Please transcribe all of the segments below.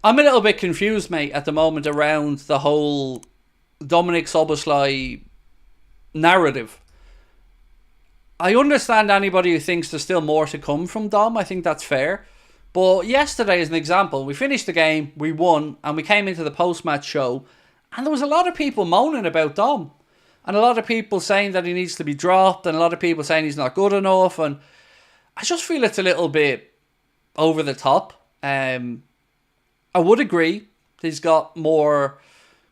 I'm a little bit confused, mate, at the moment around the whole Dominic Szoboszlai narrative. I understand anybody who thinks there's still more to come from Dom. I think that's fair. But yesterday, as an example, we finished the game, we won, and we came into the post-match show, and there was a lot of people moaning about Dom. And a lot of people saying that he needs to be dropped, and a lot of people saying he's not good enough. And I just feel it's a little bit over the top. I would agree he's got more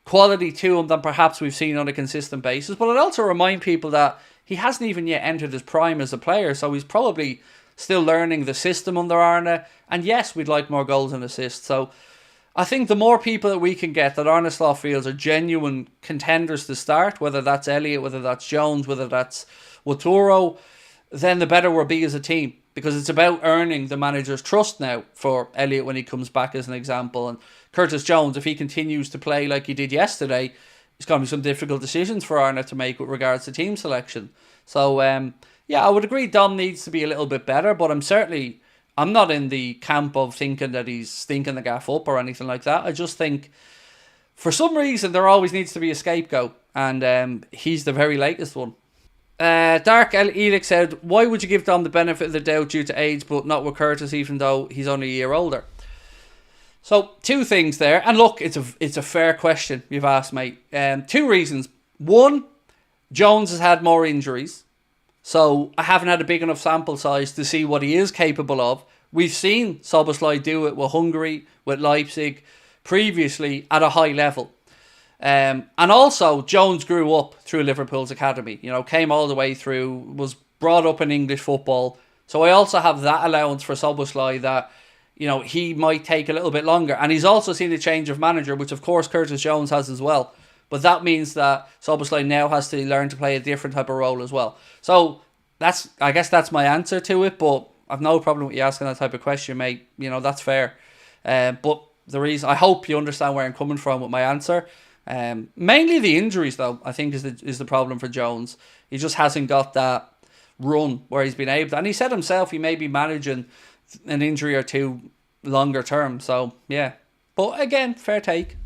quality to him than perhaps we've seen on a consistent basis. But I'd also remind people that he hasn't even yet entered his prime as a player, so he's probably still learning the system under Arne. And yes, we'd like more goals and assists. So I think the more people that we can get that Arne Slot feels are genuine contenders to start, whether that's Elliott, whether that's Jones, whether that's Waturo, then the better we'll be as a team. Because it's about earning the manager's trust now for Elliott when he comes back, as an example. And Curtis Jones, if he continues to play like he did yesterday, it's going to be some difficult decisions for Arne to make with regards to team selection. So, yeah, I would agree Dom needs to be a little bit better, but I'm not in the camp of thinking that he's stinking the gaff up or anything like that. I just think, for some reason, there always needs to be a scapegoat, and he's the very latest one. Dark Elix said, why would you give Dom the benefit of the doubt due to age but not with Curtis, even though he's only a year older? So, two things there. And look, it's a fair question you've asked, mate. Two reasons. One, Jones has had more injuries. So, I haven't had a big enough sample size to see what he is capable of. We've seen Szoboszlai do it with Hungary, with Leipzig, previously at a high level. And also, Jones grew up through Liverpool's academy. You know, came all the way through, was brought up in English football. So I also have that allowance for Szoboszlai that, you know, he might take a little bit longer. And he's also seen a change of manager, which of course Curtis Jones has as well. But that means that Szoboszlai now has to learn to play a different type of role as well. So I guess that's my answer to it. But I've no problem with you asking that type of question, mate. You know, that's fair. But the reason, I hope you understand where I'm coming from with my answer. Mainly the injuries, though, I think is the problem for Jones. He just hasn't got that run where he's been able to. And he said himself he may be managing an injury or two longer term. So, yeah. But again, fair take.